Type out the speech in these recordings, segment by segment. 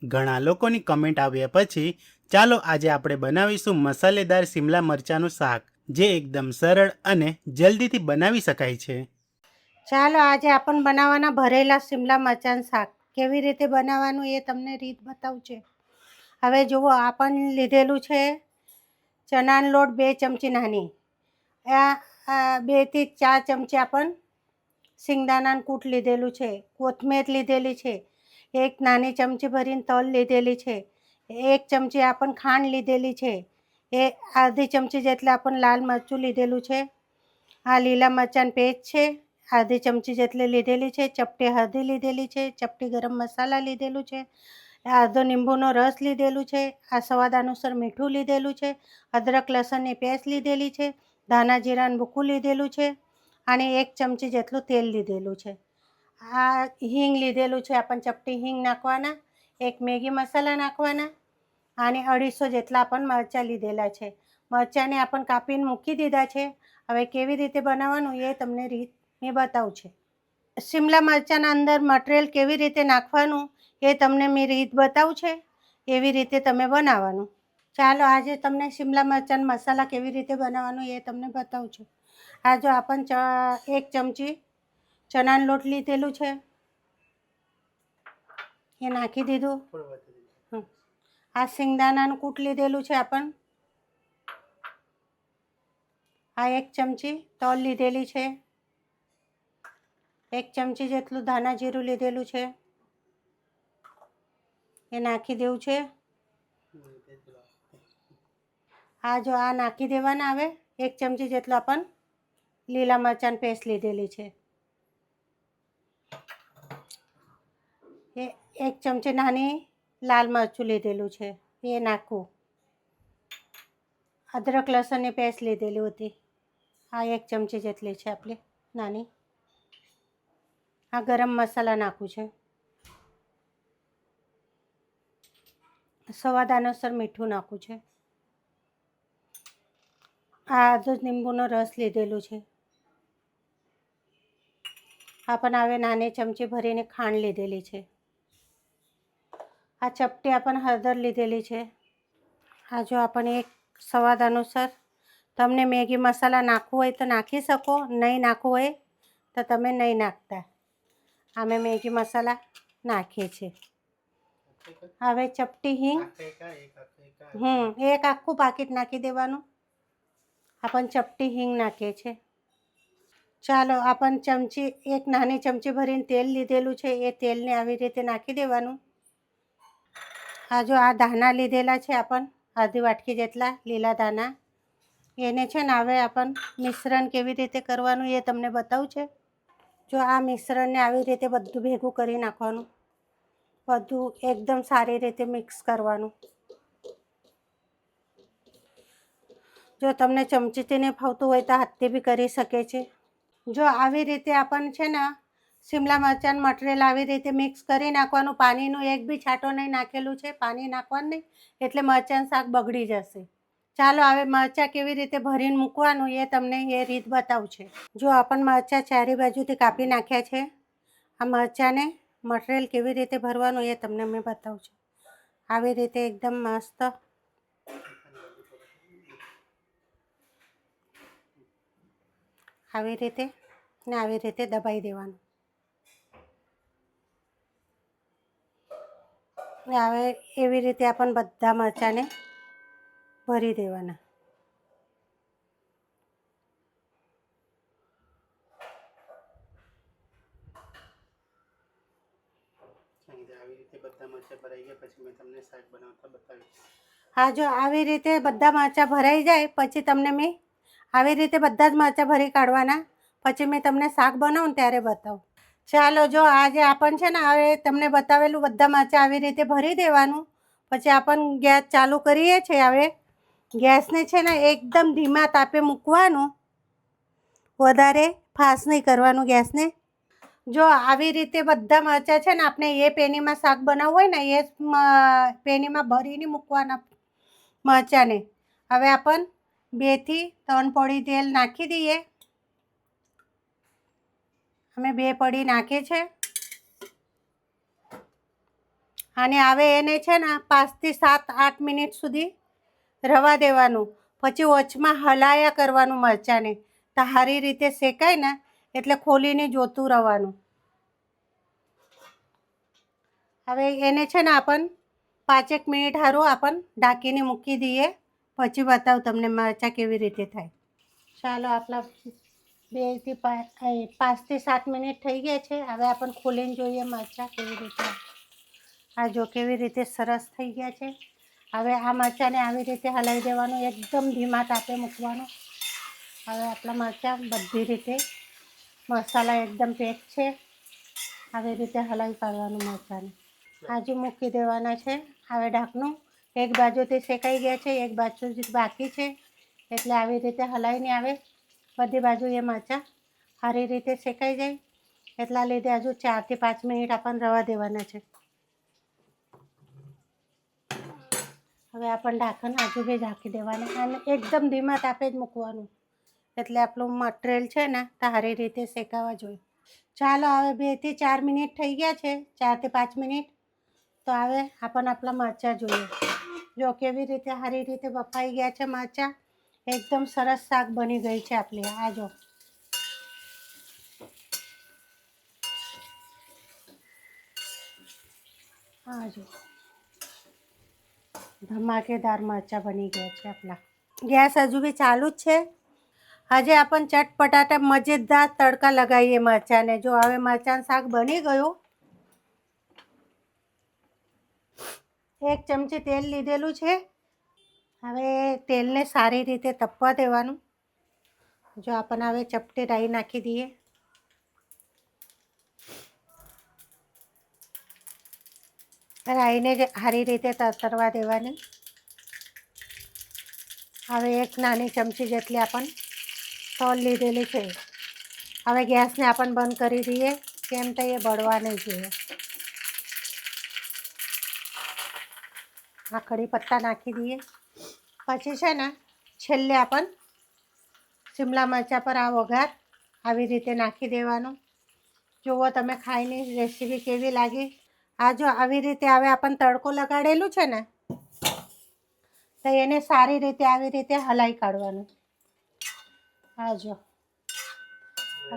ઘણા લોકોની કમેન્ટ આવ્યા પછી ચાલો આજે આપણે બનાવીશું મસાલેદાર શિમલા મરચાંનું શાક, જે એકદમ સરળ અને જલ્દીથી બનાવી શકાય છે. ચાલો આજે આપણે બનાવવાના ભરેલા શિમલા મરચાં શાક કેવી રીતે બનાવવાનું એ તમને રીત બતાવું છે. હવે જુઓ, આપણે લીધેલું છે ચણાનો લોટ 2 ચમચી નાની, આ 2 થી 4 ચમચી આપણે સિંગદાણાનું કૂટ લીધેલું છે, કોથમીર લીધેલી છે, 1 નાની ચમચી ભરીને તલ લીધેલી છે, 1 ચમચી આપણે ખાંડ લીધેલી છે, એ અડધી ચમચી જેટલા આપણે લાલ મરચું લીધેલું છે, આ લીલા મરચાંની પેસ્ટ છે અડધી ચમચી જેટલી લીધેલી છે, ચપટી હળદી લીધેલી છે, ચપટી ગરમ મસાલા લીધેલું છે, અડધો લીંબુનો રસ લીધેલું છે, આ સ્વાદ અનુસાર મીઠું લીધેલું છે, અદરક લસણની પેસ્ટ લીધેલી છે, ધાણા જીરાનું ભૂકું લીધેલું છે અને 1 ચમચી જેટલું તેલ લીધેલું છે. આ હિંગ લીધેલું છે, આપણે ચપટી હિંગ નાખવાના, 1 મેગી મસાલા નાખવાના અને 250 જેટલા આપણે મરચાં લીધેલા છે. મરચાંને આપણે કાપીને મૂકી દીધા છે. હવે કેવી રીતે બનાવવાનું એ તમને રીત મેં બતાવું છે. શિમલા મરચાંના અંદર મટીરિયલ કેવી રીતે નાખવાનું એ તમને મેં રીત બતાવું છે, એવી રીતે તમે બનાવવાનું. ચાલો આજે તમને શિમલા મરચાં મસાલા કેવી રીતે બનાવવાનું એ તમને બતાવું છું. આ જો આપણે 1 ચમચી ચણાનો લોટ લીધેલું છે, એ નાખી દીધું. આ સિંગદાણાનું કૂટ લીધેલું છે આપણે, આ 1 ચમચી તલ લીધેલી છે, 1 ચમચી જેટલું ધાણા જીરું લીધેલું છે, એ નાખી દેવું છે. આ જો આ નાખી દેવાના. આવે 1 ચમચી જેટલું આપણે લીલા મરચાંની પેસ્ટ લીધેલી છે, એ 1 ચમચી નાની લાલ મરચું લીધેલું છે, એ નાખવું. અદરક લસણની પેસ્ટ લીધેલી હતી, આ 1 ચમચી જેટલી છે આપણી નાની. આ ગરમ મસાલા નાખવું છે, સ્વાદ અનુસાર મીઠું નાખવું છે. આ અડધો લીંબુનો રસ લીધેલું છે. આપણે હવે નાની ચમચી ભરીને ખાંડ લીધેલી છે. આ ચપટી આપણે હળદર લીધેલી છે. આ જો આપણે 1 સ્વાદ અનુસાર, તમને મેગી મસાલા નાખવું હોય તો નાખી શકો, નહીં નાખવું હોય તો તમે નહીં નાખતા. અમે મેગી મસાલા નાખીએ છીએ. હવે ચપટી હિંગ, 1 આખું પાકીટ નાખી દેવાનું. આપણે ચપટી હિંગ નાખીએ છીએ. ચાલો આપણે ચમચી 1 નાની ચમચી ભરીને તેલ લીધેલું છે, એ તેલને આવી રીતે નાખી દેવાનું. આ જો આ ધાણા લીધેલા છે આપણે અડધી વાટકી જેટલા લીલા ધાણા, એને છે ને હવે આપણે મિશ્રણ કેવી રીતે કરવાનું એ તમને બતાવું છે. જો આ મિશ્રણને આવી રીતે બધું ભેગું કરી નાખવાનું, બધું એકદમ સારી રીતે મિક્સ કરવાનું. જો તમને ચમચીથી નહીં ફાવતું હોય તો હાથથી બી કરી શકે છે. જો આવી રીતે આપણને છે ને શિમલા મરચાંનું મટીરિયલ આવી રીતે મિક્સ કરી નાખવાનું. પાણીનું 1 બી છાંટો નહીં નાખેલું છે, પાણી નાખવાનું નહીં, એટલે મરચાંનું શાક બગડી જશે. ચાલો હવે મરચાં કેવી રીતે ભરીને મૂકવાનું એ તમને એ રીત બતાવું છે. જો આપણે મરચાં ચારે બાજુથી કાપી નાખ્યા છે. આ મરચાંને મટીરિયલ કેવી રીતે ભરવાનું એ તમને મેં બતાવું છું. આવી રીતે એકદમ મસ્ત આવી રીતે ને આવી રીતે દબાઈ દેવાનું. હવે એવી રીતે આપણે બધા મરચાંને ભરી દેવાના. હા, જો આવી રીતે બધા મરચાં ભરાઈ જાય પછી તમને મેં આવી રીતે બધા જ મરચાં ભરી કાઢવાના, પછી મેં તમને શાક બનાવું ત્યારે બતાવું. ચાલો જો આજે આપણને છે ને હવે તમને બતાવેલું બધા મરચાં આવી રીતે ભરી દેવાનું. પછી આપણે ગેસ ચાલુ કરીએ છીએ. હવે ગેસને છે ને એકદમ ધીમા તાપે મૂકવાનું, વધારે ફાસ્ટ નહીં કરવાનું ગેસને. જો આવી રીતે બધા મરચાં છે ને આપણે એ પેનીમાં શાક બનાવવું હોય ને એ પેનીમાં ભરીને મૂકવાના મરચાંને. હવે આપણે 2 થી 3 પડી તેલ નાખી દઈએ. અમે 2 પડી નાખીએ છીએ. અને હવે એને છે ને 5 થી 7-8 મિનિટ સુધી રવા દેવાનું. પછી વચમાં હલાયા કરવાનું મરચાંને, તો સારી રીતે શેકાય ને એટલે ખોલીને જોતું રહેવાનું. હવે એને છે ને આપણ 5 મિનિટ સારું આપણ ઢાંકીને મૂકી દઈએ. પછી બતાવું તમને મરચાં કેવી રીતે થાય. ચાલો આપણા 2 થી 5 થી 7 મિનિટ થઈ ગયા છે. હવે આપણે ખોલીને જોઈએ મરચાં કેવી રીતે. આ જો કેવી રીતે સરસ થઈ ગયા છે. હવે આ મરચાંને આવી રીતે હલાવી દેવાનું, એકદમ ધીમા તાપે મૂકવાનું. હવે આપણા મરચાં બધી રીતે મસાલા એકદમ પેક છે. આવી રીતે હલાવી કાઢવાનું મરચાંને. આજુ મૂકી દેવાના છે. હવે ઢાંકણું એક બાજુથી શેકાઈ ગયા છે, એક બાજુથી બાકી છે, એટલે આવી રીતે હલાવીને આવે બધી બાજુ એ મરચાં સારી રીતે શેકાઈ જાય. એટલા લીધે હજુ 4 થી 5 મિનિટ આપણને રવા દેવાના છે. હવે આપણને ઢાંકણ આજુ બી ઢાંકી દેવાના અને એકદમ ધીમા તાપે જ મૂકવાનું, એટલે આપણું મટીરિયલ છે ને સારી રીતે શેકાવા જોઈએ. ચાલો હવે 2 થી 4 મિનિટ થઈ ગયા છે, 4 થી 5 મિનિટ. તો હવે આપણને આપણા મરચાં જોઈએ. જો કેવી રીતે સારી રીતે બફાઈ ગયા છે મરચાં. એકદમ સરસ શાક બની ગઈ છે આપણી. આ જો ધમાકેદાર મરચાં બની ગયા છે આપણા. ગેસ હજુ બી ચાલુ જ છે. આજે આપણે ચટપટાટા મજેદાર તડકા લગાવીએ મરચાંને. જો હવે મરચાં શાક બની ગયું. 1 ચમચી તેલ લીધેલું છે. હવે તેલને સારી રીતે તપવા દેવાનું. જો આપણને હવે ચપટી રાઈ નાખી દઈએ. રાઈને સારી રીતે તરતરવા દેવાની. હવે 1 નાની ચમચી જેટલી આપણને તલ લીધેલી છે. હવે ગેસને આપણને બંધ કરી દઈએ, કેમ તો એ બળવા નહીં જોઈએ. આ કઢી પત્તા નાખી દઈએ. પછી છે ને છેલ્લે આપણ શિમલા મરચાં પર આ વઘાર આવી રીતે નાખી દેવાનું. જુઓ તમે ખાઈને રેસીપી કેવી લાગી. આ જો આવી રીતે હવે આપણને તડકો લગાડેલું છે ને, તો એને સારી રીતે આવી રીતે હલાવી કાઢવાનું. આ જો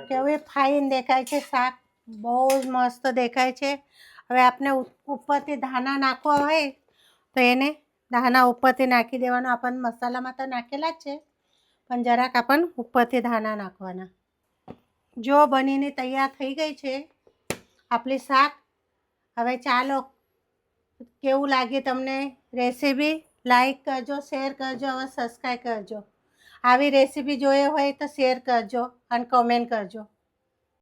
કેવું ફાઇન દેખાય છે શાક, બહુ જ મસ્ત દેખાય છે. હવે આપણે ઉપરથી ધાણા નાખવા હોય તો એને ધાણા ઉપરથી નાખી દેવાનું. આપણને મસાલામાં તો નાખેલા જ છે, પણ જરાક આપણને ઉપરથી ધાણા નાખવાના. જો બનીને તૈયાર થઈ ગઈ છે આપણી શાક. હવે ચાલો કેવું લાગ્યું તમને રેસીપી. લાઈક કરજો, શેર કરજો, હવે સબસ્ક્રાઈબ કરજો. આવી રેસીપી જોઈએ હોય તો શેર કરજો અને કમેન્ટ કરજો.